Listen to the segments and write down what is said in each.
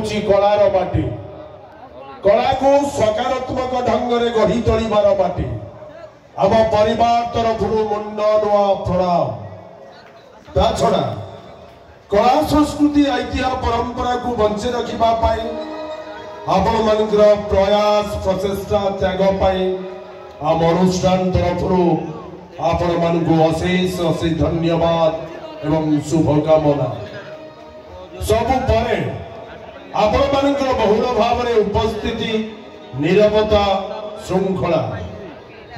Colour माटी कला को सकारात्मक ढंग से गढ़ी तोड़ार माटी आम परिवार तरफ मुंड नुआ प्रणाम ता छड़ा कला संस्कृति ऐतिह्य परंपरा को बंचे रखापी आपण मान प्रयास प्रचेषा त्याग आम अनुष्ठान तरफ आपण मान अशेष अशेष धन्यवाद एवं शुभकामना सबु परे आपण मान बहुल भाव में उपस्थिति निरवता श्रृंखला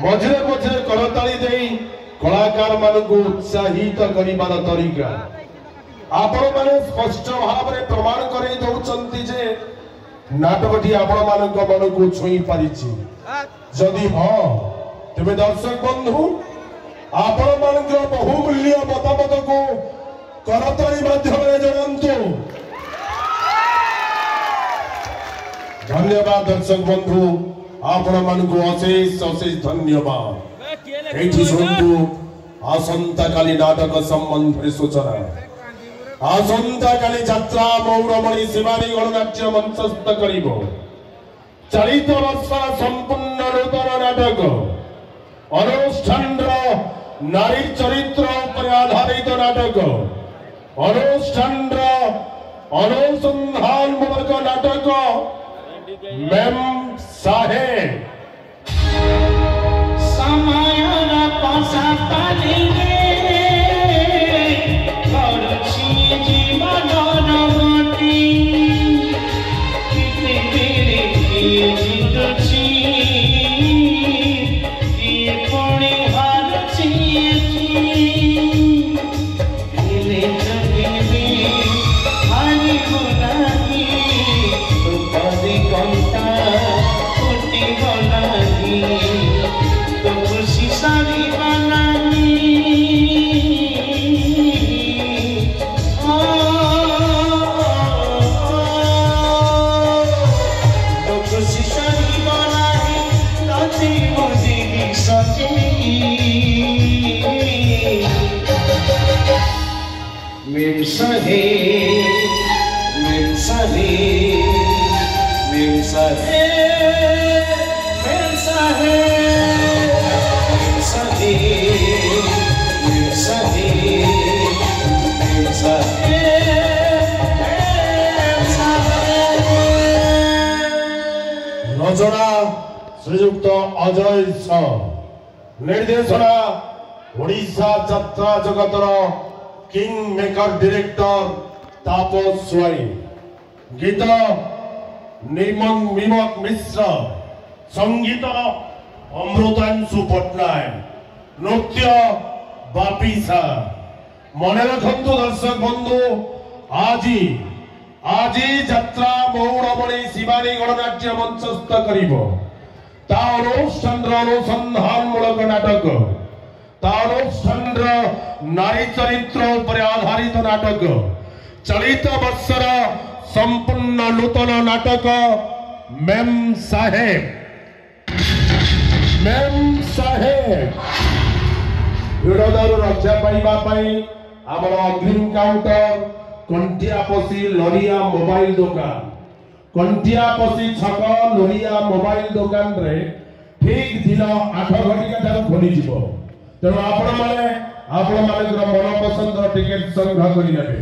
मझे मझे करताली दे कलाकार मान उत्साहित करिबार तरीका आपण माने स्पष्ट भाव में प्रमाण कर दौरान जे नाटकटी आपण मान मन को छुई पारिछि जदि हाँ तेरे दर्शक बंधु आपण मान बहुमूल्य मतामत को करताली माध्यम जनातु धन्यवाद दर्शक बंधु आपण मान को अशेष अशेष धन्यवाद एठी शुणु आसंता काली नाटक संबंध में सूचना आसंता काली यात्रा मौरमणि शिवानी गणनाट्य मंचस्थ करिबो चलित वर्ष संपूर्ण नूतन नाटक अनुष्ठान नारी चरित्र पर आधारित नाटक अनुष्ठान अनुसंधान मूलक नाटक मैम साहेब समायरा पासा पालिगे करछि जीवन रमती किते मेरे जितछि ये पुणी हारछि दिले जगेबी हानि गुनाही कदी कंटा फुटी गलाही तो खुशी सारी बनानी तो खुशी सारी बनानी राती मुझे सजी मेम सहे मेम सहे मेम सहे मेम सहे मेम सहे मेम सहे मेम सहे रचना श्रीयुक्त अजय निर्देशना ओडिशा यात्रा जगतर किंग मेकर डायरेक्टर तापस स्वाई गीत मीमक मिश्र संगीत अमृतांशु पट्टनायक नृत्य बापी सा मन रखु दर्शक बंधु आज यात्रा मौरमणि शिवानी गणनाट्य मंचस्थ अनुष्ठान अनुसंधान मूलक नाटक अनुष्ठान नारी चरित्र पर आधारित नाटक चलित वर्षर संपूर्ण नूतन नाटक मैम साहेब विरोधर रक्षा पाइबापी आम अग्रिम काउंटर कंटियापसी लरिया मोबाइल दुकान कंटियापसी छक लरिया मोबाइल दुकान रे ठीक दिन 8 घटिका खोली तेणु आपण मन पसंद टिकेट संग्रह करेंगे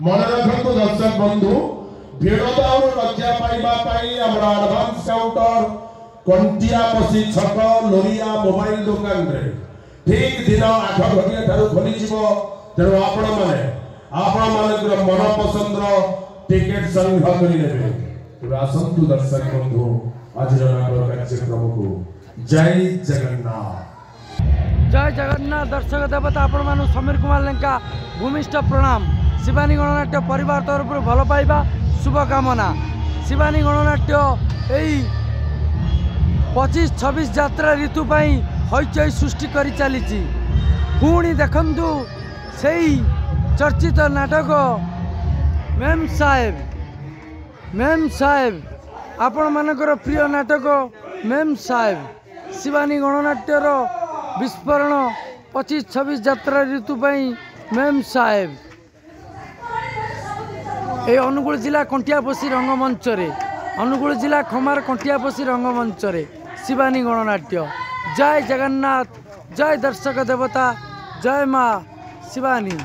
मन रखु दर्शक बंधु भिड़दार रक्षा पाइबापी आडभांस काउंटर कंटियापसी छक लोरिया मोबाइल दुकान रे ठीक दिन 8 घटिया खोली तेणु आपण मन पसंद टिकेट संग्रह करेंगे आसतु दर्शक बंधु आज कार्यक्रम को जय जगन्नाथ दर्शक देवता आपण मान समीर कुमार लेंका भूमिष्ठ प्रणाम शिवानी गणनाट्य परिवार तरफ भल पाइबा शुभकामना शिवानी गणनाट्य यही 25-26 यात्रा ऋतु हईचई सृष्टि कर चली पुणी देखु से चर्चित नाटक मैम साहेब आपण मानकर प्रिय नाटक मैम साहेब शिवानी गणनाट्यर विस्फोरण 25-26 यात्रा ऋतु मैम साहेब এই অনুগুଳ जिला कंटियापसी रंगमंच अनुगुल जिला खमार कंटियापसी रंगमंच शिवानी गणनाट्य। जय जगन्नाथ, जय दर्शक देवता, जय माँ शिवानी।